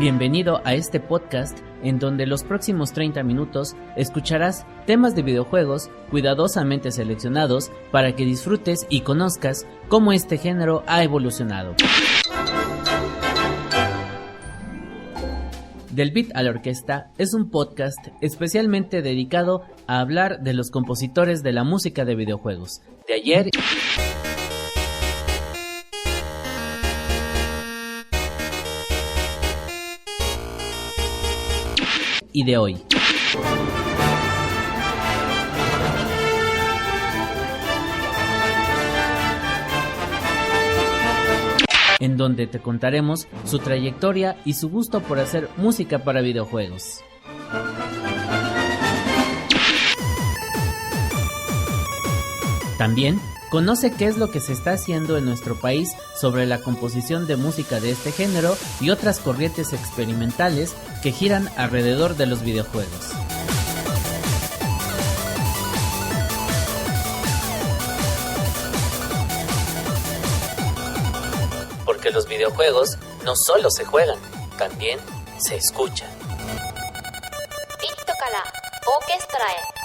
Bienvenido a este podcast en donde los próximos 30 minutos escucharás temas de videojuegos cuidadosamente seleccionados para que disfrutes y conozcas cómo este género ha evolucionado. Del Beat a la Orquesta es un podcast especialmente dedicado a hablar de los compositores de la música de videojuegos, de ayer y de hoy. En donde te contaremos su trayectoria y su gusto por hacer música para videojuegos. También conoce qué es lo que se está haciendo en nuestro país sobre la composición de música de este género y otras corrientes experimentales que giran alrededor de los videojuegos. Porque los videojuegos no solo se juegan, también se escuchan. ビットからオーケストラへ。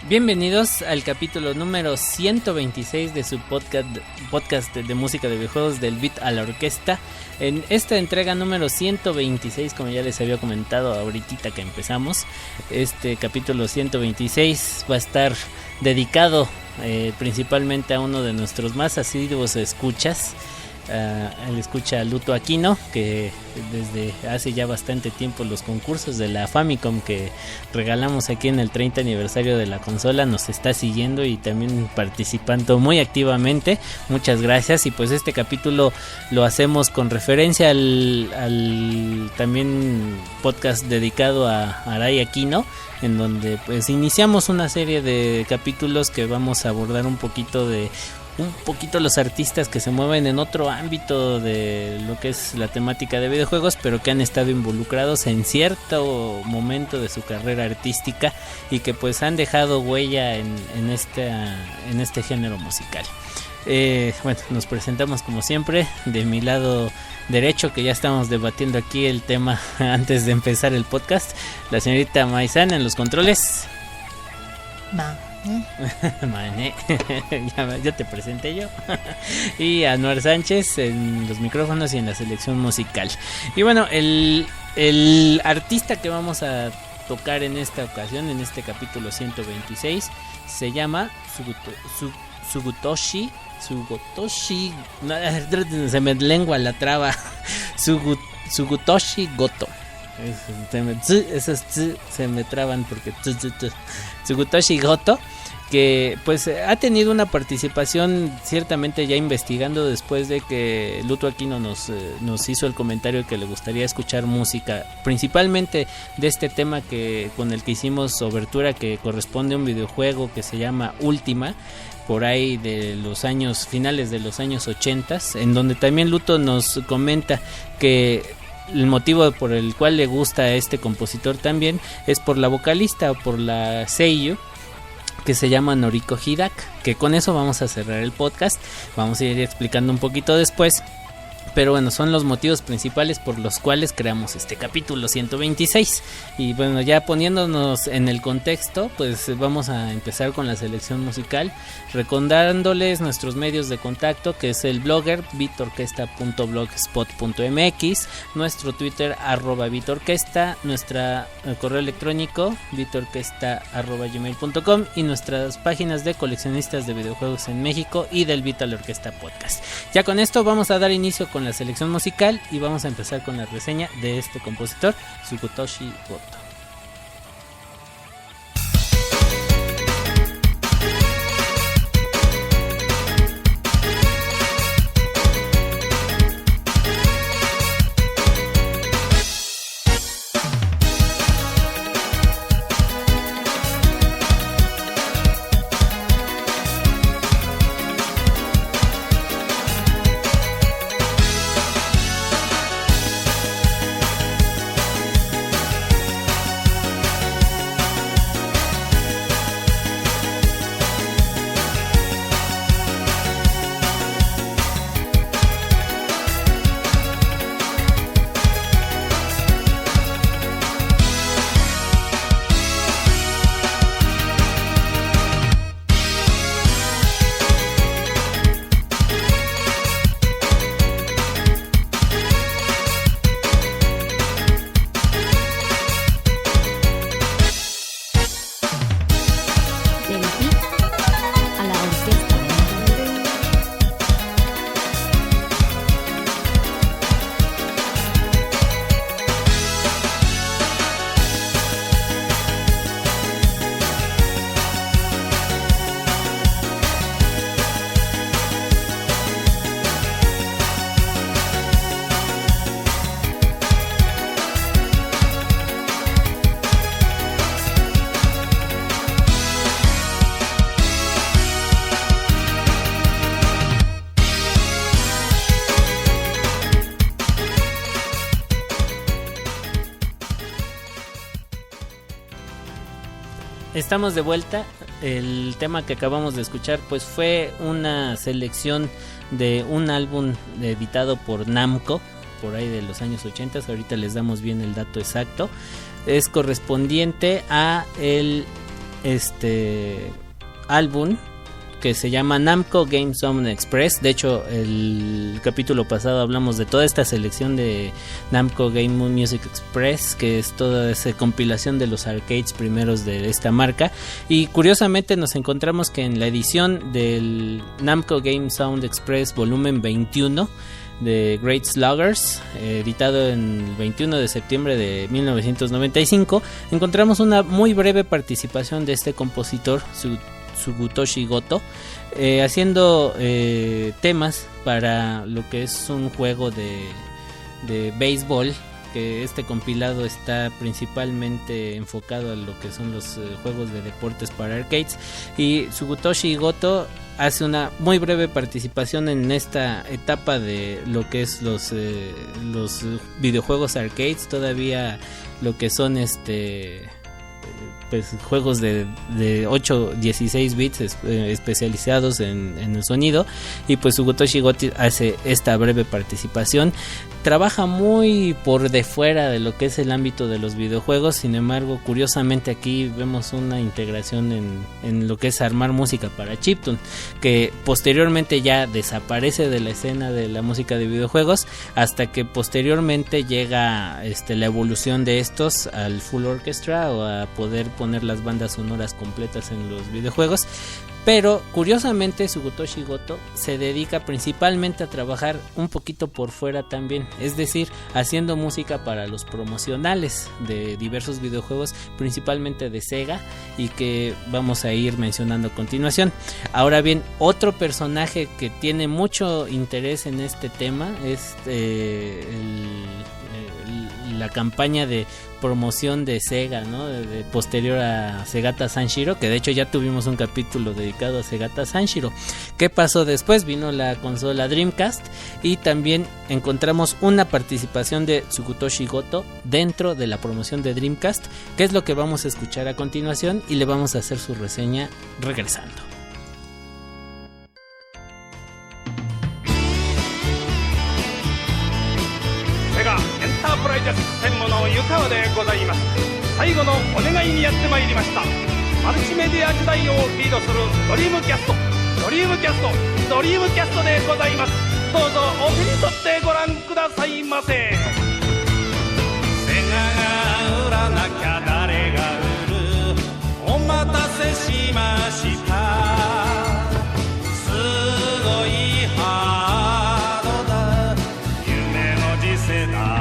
Bienvenidos al capítulo número 126 de su podcast de música de videojuegos del Beat a la Orquesta. En esta entrega número 126, como ya les había comentado ahorita que empezamos, este capítulo 126 va a estar dedicado principalmente a uno de nuestros más asiduos escuchas. Él escucha a Luto Aquino, que desde hace ya bastante tiempo los concursos de la Famicom que regalamos aquí en el 30 aniversario de la consola nos está siguiendo y también participando muy activamente. Muchas gracias. Y pues este capítulo lo hacemos con referencia al también podcast dedicado a Arai Aquino, en donde pues iniciamos una serie de capítulos que vamos a abordar un poquito los artistas que se mueven en otro ámbito de lo que es la temática de videojuegos, pero que han estado involucrados en cierto momento de su carrera artística y que pues han dejado huella en este género musical. Bueno, nos presentamos como siempre. De mi lado derecho, que ya estamos debatiendo aquí el tema antes de empezar el podcast, la señorita Maizana en los controles. Mané. ya te presenté yo. Y Anuar Sánchez en los micrófonos y en la selección musical. Y bueno, el artista que vamos a tocar en esta ocasión, en este capítulo 126, se llama Sugutoshi. Se me lengua la traba. Sugutoshi Goto. Esos se me traban porque Sugutoshi Goto, que pues ha tenido una participación ciertamente ya investigando después de que Luto Aquino nos hizo el comentario que le gustaría escuchar música principalmente de este tema con el que hicimos obertura, que corresponde a un videojuego que se llama Última, por ahí de los años finales de los años 80, en donde también Luto nos comenta que el motivo por el cual le gusta a este compositor también es por la vocalista o por la seiyū que se llama Noriko Hidaka, que con eso vamos a cerrar el podcast. Vamos a ir explicando un poquito después, pero bueno, son los motivos principales por los cuales creamos este capítulo 126. Y bueno, ya poniéndonos en el contexto, pues vamos a empezar con la selección musical, recordándoles nuestros medios de contacto, que es el blogger beatorquesta.blogspot.mx, nuestro Twitter @beatorquesta, nuestra correo electrónico beatorquesta@gmail.com y nuestras páginas de coleccionistas de videojuegos en México y del Beat a la Orquesta Podcast. Ya con esto vamos a dar inicio con la selección musical y vamos a empezar con la reseña de este compositor, Sugutoshi Goto. Estamos de vuelta. El tema que acabamos de escuchar pues fue una selección de un álbum editado por Namco por ahí de los años 80. Ahorita les damos bien el dato exacto. Es correspondiente a el álbum que se llama Namco Game Sound Express. De hecho, el capítulo pasado hablamos de toda esta selección de Namco Game Music Express, que es toda esa compilación de los arcades primeros de esta marca. Y curiosamente nos encontramos que en la edición del Namco Game Sound Express volumen 21 de Great Sluggers, editado en el 21 de septiembre de 1995, encontramos una muy breve participación de este compositor, Sugutoshi Goto, haciendo temas para lo que es un juego de béisbol, que este compilado está principalmente enfocado a lo que son los juegos de deportes para arcades, y Sugutoshi Goto hace una muy breve participación en esta etapa de lo que es los videojuegos arcades, todavía lo que son pues juegos de 8-16 bits especializados en el sonido, y pues Sugutoshi Goto hace esta breve participación. Trabaja muy por de fuera de lo que es el ámbito de los videojuegos, sin embargo, curiosamente aquí vemos una integración en lo que es armar música para chiptune, que posteriormente ya desaparece de la escena de la música de videojuegos, hasta que posteriormente llega la evolución de estos al full orchestra, o a poder poner las bandas sonoras completas en los videojuegos. Pero curiosamente Sugutoshi Goto se dedica principalmente a trabajar un poquito por fuera también, es decir, haciendo música para los promocionales de diversos videojuegos, principalmente de Sega, y que vamos a ir mencionando a continuación. Ahora bien, otro personaje que tiene mucho interés en este tema es la campaña de promoción de Sega, ¿no? De posterior a Segata Sanshiro, que de hecho ya tuvimos un capítulo dedicado a Segata Sanshiro. ¿Qué pasó después? Vino la consola Dreamcast, y también encontramos una participación de Sugutoshi Goto dentro de la promoción de Dreamcast, que es lo que vamos a escuchar a continuación, y le vamos a hacer su reseña regresando. 専務の湯川でございます。最後のお願いにやってまいりました。マルチメディア時代をリードするドリームキャストでございます。どうぞお手に取ってご覧くださいませ。セガが売らなきゃ誰が売る。お待たせしました。すごいハードだ。夢の次世代。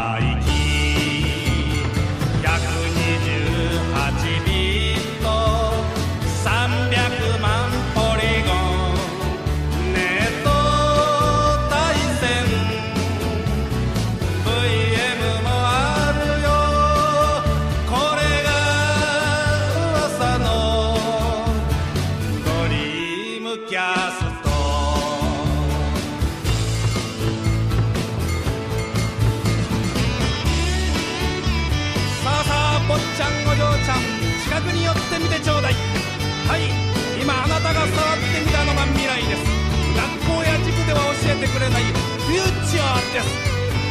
はい、今あなたが触ってみたのが未来です。学校や塾では教えてくれないフューチャーです。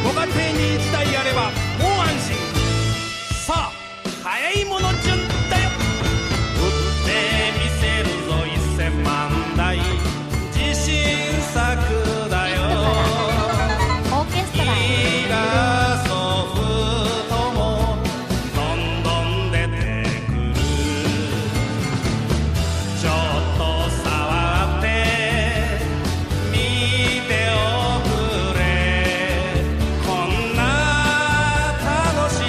ご家庭に1台あればもう安心。さあ、早いもの順だよ。売ってみせるぞ1000万台。自信作だよ。オーケストラいいがソフトもどんどん出てくる。ちょっと触ってみておくれ。こんな楽しい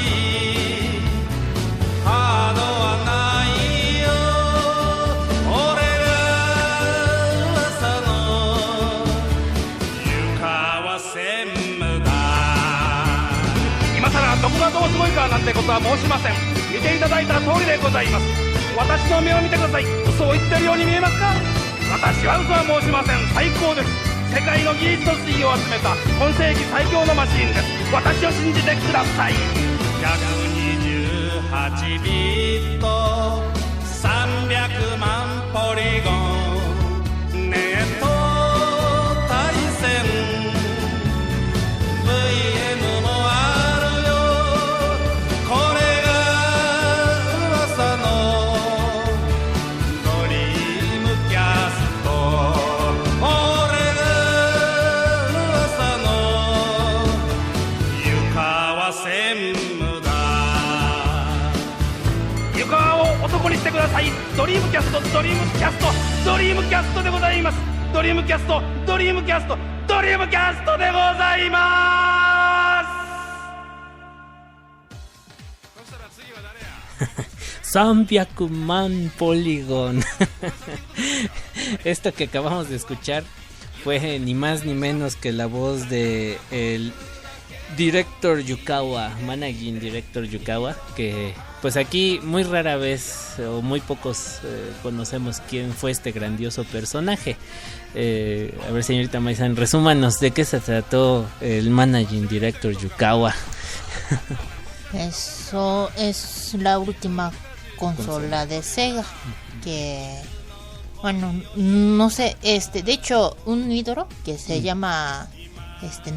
ハードはないよ。俺が噂の湯川専務だ。今さらどこがどうすごいかなんてことは申しません。見ていただいた通りでございます。私の目を見てください。嘘を言ってるように見えますか。私は嘘は申しません。最高です。世界の技術と水を集めた今世紀最強のマシーンです。私を信じてください。128ビット300万ポリゴンネット対戦 VM もあるよ。これが噂のリームキャストドリームキャストドリームキャストでございます。ドリームキャストドリームキャストドリームキャストでございます。そしたら次は誰や。300 man Polygon. Esto que acabamos de escuchar fue ni más ni menos que la voz de el director Yukawa, Managing Director Yukawa, que pues aquí muy rara vez o muy pocos conocemos quién fue este grandioso personaje. A ver, señorita Maizan, resúmanos de qué se trató el Managing Director Yukawa. Eso es la última consola de Sega que, bueno, no sé, de hecho un ídolo que se llama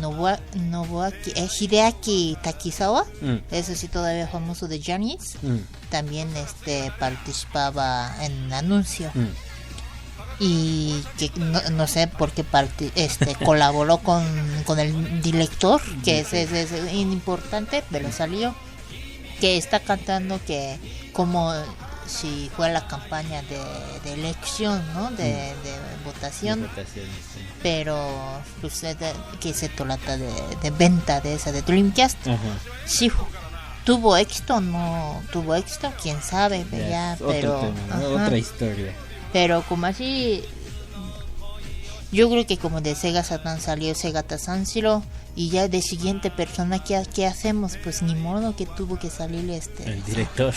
Nobuaki, Hideaki Takizawa, eso sí todavía famoso de Johnny's, también participaba en anuncio. Y que no sé por qué colaboró con el director, que es importante, pero salió que está cantando que como si fuera la campaña de elección, ¿no? De votación, Sí. pero pues, que se trata de venta de esa de Dreamcast. Sí, tuvo éxito o no tuvo éxito, quién sabe, ya, pero tema, ¿no? Otra historia. Pero como así, yo creo que como de Sega Saturn salió Sega Sanshiro y ya de siguiente persona, ¿qué hacemos? Pues ni modo que tuvo que salir el director.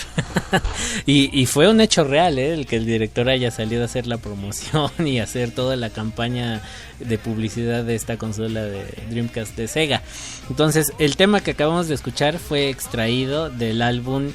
y fue un hecho real, el que el director haya salido a hacer la promoción y hacer toda la campaña de publicidad de esta consola de Dreamcast de Sega. Entonces el tema que acabamos de escuchar fue extraído del álbum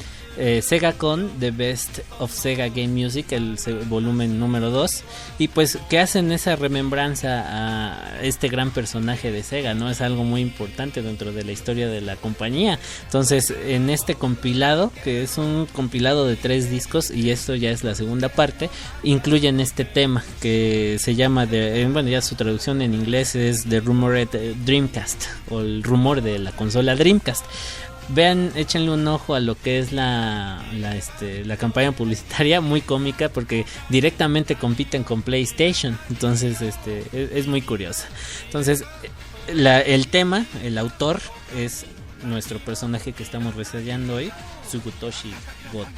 Sega Con, The Best of Sega Game Music, el volumen número 2, y pues que hacen esa remembranza a este gran personaje de Sega, ¿no? Es algo muy importante dentro de la historia de la compañía. Entonces en este compilado, que es un compilado de 3 discos, y esto ya es la segunda parte, incluyen este tema que se llama, bueno, ya su traducción en inglés es The Rumored Dreamcast, o el rumor de la consola Dreamcast. Vean, échenle un ojo a lo que es la campaña publicitaria, muy cómica porque directamente compiten con PlayStation, entonces es muy curiosa. Entonces el tema, el autor es nuestro personaje que estamos reseñando hoy, Tsukutoshi Goto,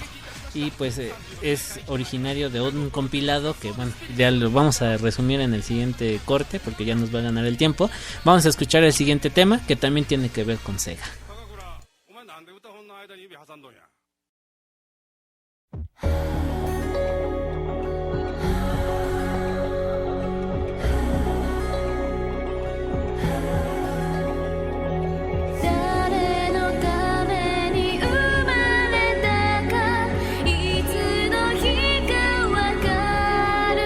y pues es originario de un compilado que, bueno, ya lo vamos a resumir en el siguiente corte porque ya nos va a ganar el tiempo. Vamos a escuchar el siguiente tema que también tiene que ver con Sega. なんで歌本の間に指挟んどんや。誰のために生まれたかいつの日かわかる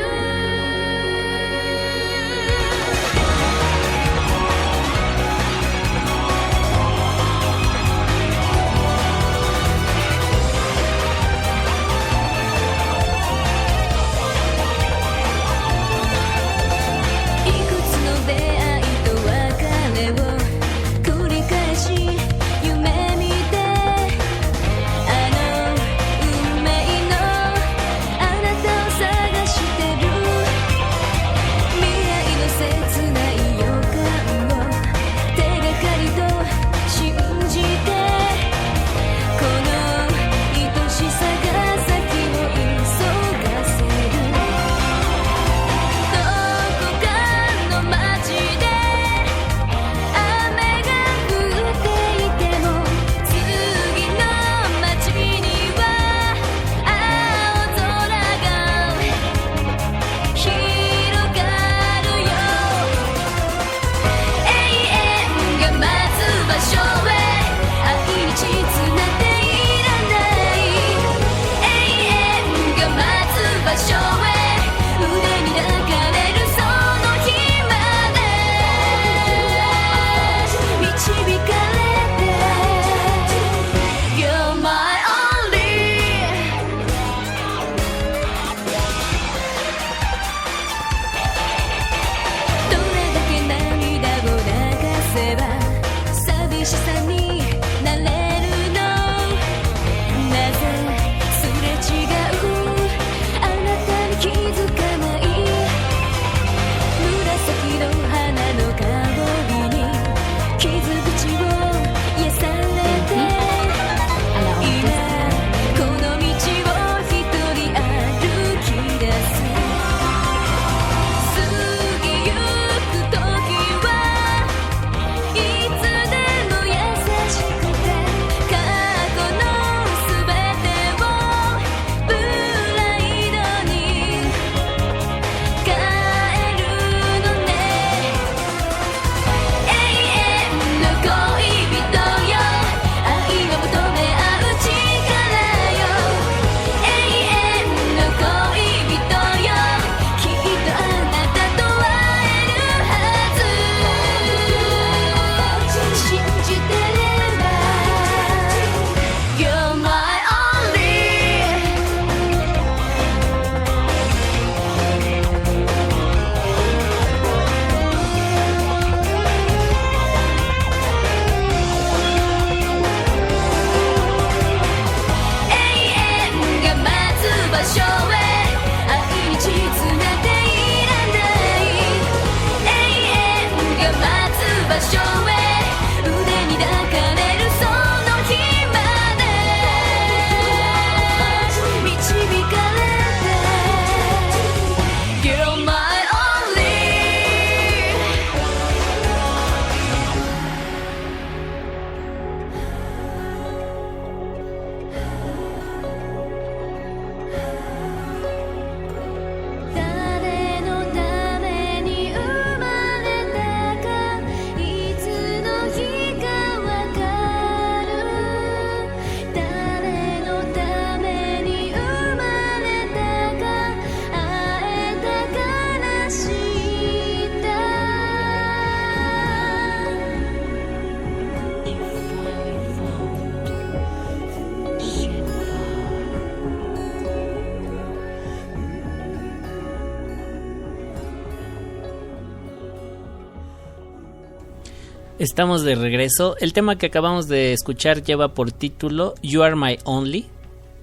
Estamos de regreso. El tema que acabamos de escuchar lleva por título You Are My Only,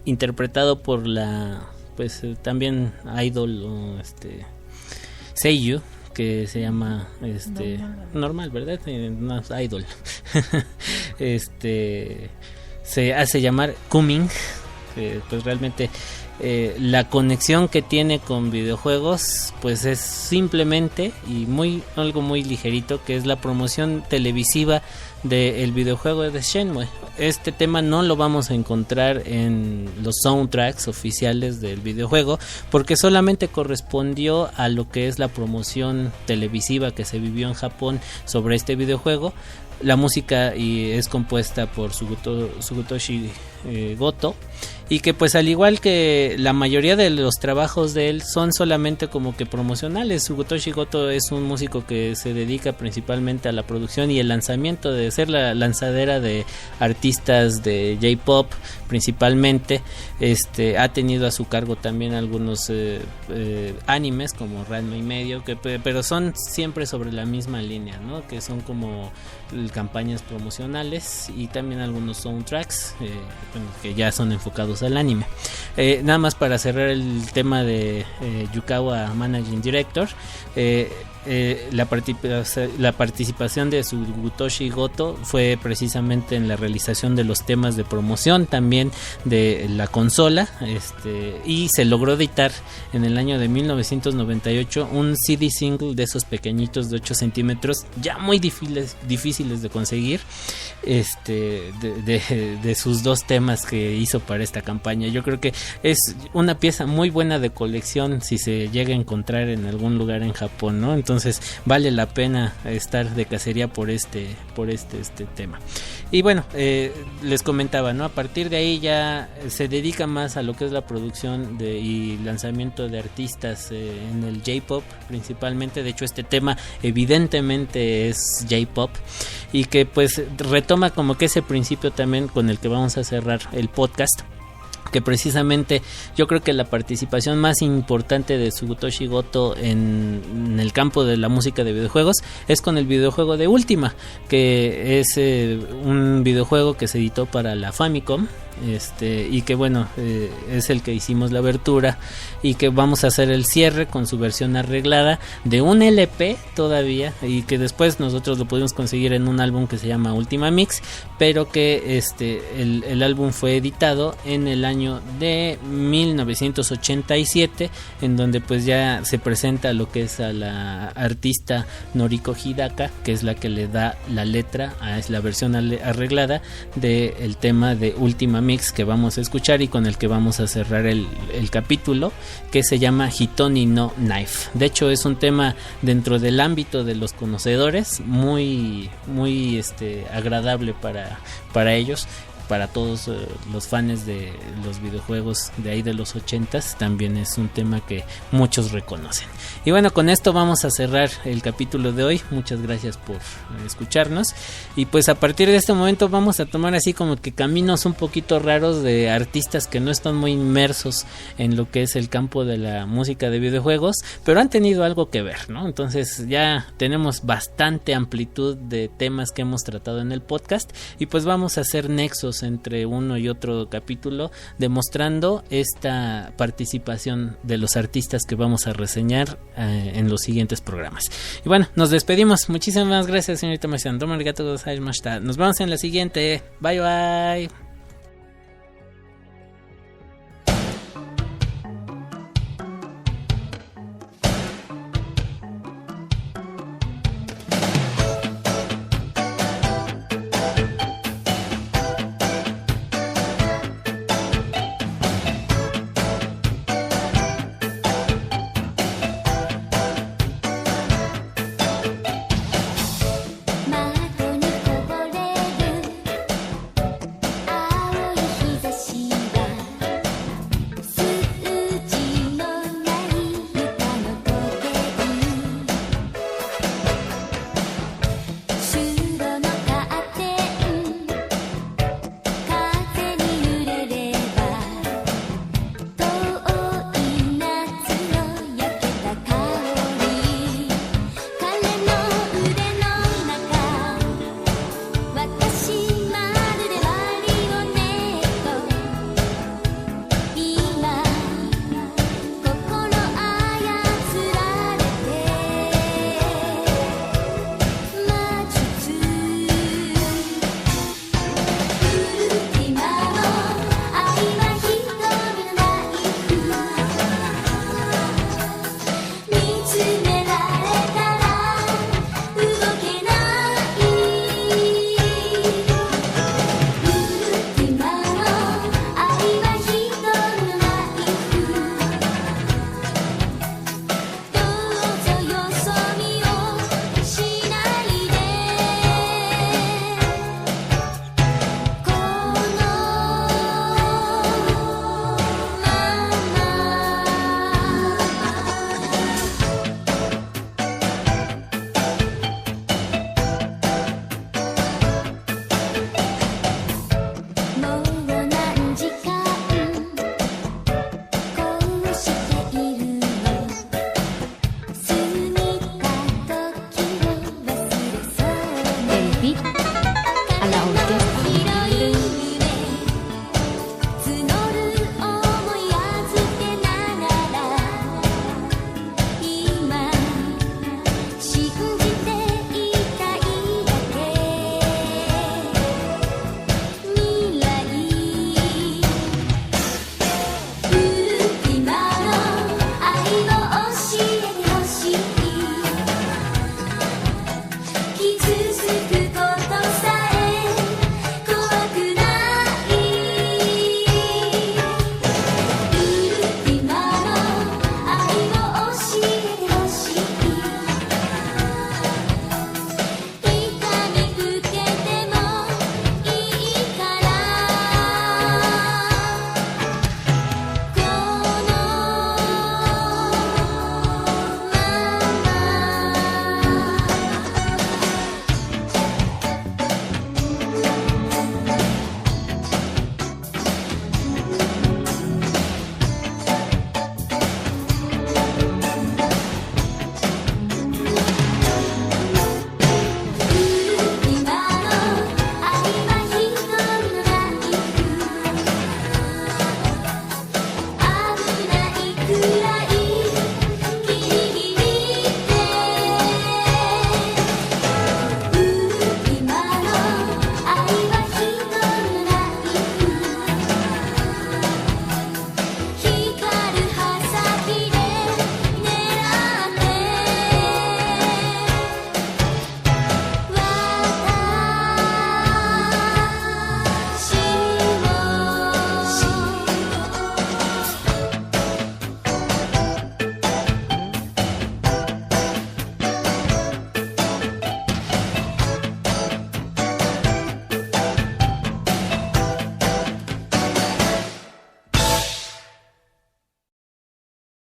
interpretado por la, pues también idol o seiyuu, que se llama normal, ¿verdad? No es idol. Se hace llamar Kuming. Pues realmente la conexión que tiene con videojuegos pues es simplemente y algo muy ligerito, que es la promoción televisiva del videojuego de Shenmue. Este tema no lo vamos a encontrar en los soundtracks oficiales del videojuego porque solamente correspondió a lo que es la promoción televisiva que se vivió en Japón sobre este videojuego. La música es compuesta por Sugutoshi Goto, y que pues al igual que la mayoría de los trabajos de él son solamente como que promocionales. Sugutoshi Goto es un músico que se dedica principalmente a la producción y el lanzamiento, de ser la lanzadera de artistas de J-pop principalmente. Ha tenido a su cargo también algunos animes como Ranma y medio, pero son siempre sobre la misma línea, ¿no? Que son como campañas promocionales y también algunos soundtracks que ya son enfocados al anime. Nada más para cerrar el tema de Yukawa Managing Director, la participación de Sugutoshi Goto fue precisamente en la realización de los temas de promoción también de la consola, y se logró editar en el año de 1998 un CD single de esos pequeñitos de 8 centímetros, ya muy difíciles de conseguir, de sus dos temas que hizo para esta campaña. Yo creo que es una pieza muy buena de colección si se llega a encontrar en algún lugar en Japón, ¿no? Entonces vale la pena estar de cacería por este tema. Y bueno, les comentaba, ¿no? A partir de ahí ya se dedica más a lo que es la producción y lanzamiento de artistas en el J-pop principalmente. De hecho, este tema evidentemente es J-pop, y que pues retoma como que ese principio también con el que vamos a cerrar el podcast, que precisamente yo creo que la participación más importante de Sugutoshi Goto en el campo de la música de videojuegos es con el videojuego de Ultima, que es un videojuego que se editó para la Famicom, y que bueno, es el que hicimos la abertura, y que vamos a hacer el cierre con su versión arreglada de un LP todavía, y que después nosotros lo pudimos conseguir en un álbum que se llama Ultima Mix, pero que el álbum fue editado en el año de 1987, en donde pues ya se presenta lo que es a la artista Noriko Hidaka, que es la que le da la letra a la versión arreglada del tema de Ultima Mix que vamos a escuchar y con el que vamos a cerrar el capítulo, que se llama Hitoni no Knife. De hecho es un tema dentro del ámbito de los conocedores muy agradable para ellos. Para todos los fans de los videojuegos de ahí de los 80s, también es un tema que muchos reconocen. Y bueno, con esto vamos a cerrar el capítulo de hoy. Muchas gracias por escucharnos, y pues a partir de este momento vamos a tomar así como que caminos un poquito raros de artistas que no están muy inmersos en lo que es el campo de la música de videojuegos, pero han tenido algo que ver, ¿no? Entonces ya tenemos bastante amplitud de temas que hemos tratado en el podcast, y pues vamos a hacer nexos entre uno y otro capítulo, demostrando esta participación de los artistas que vamos a reseñar en los siguientes programas. Y bueno, nos despedimos. Muchísimas gracias, señorita Macián. Nos vemos en la siguiente. Bye bye.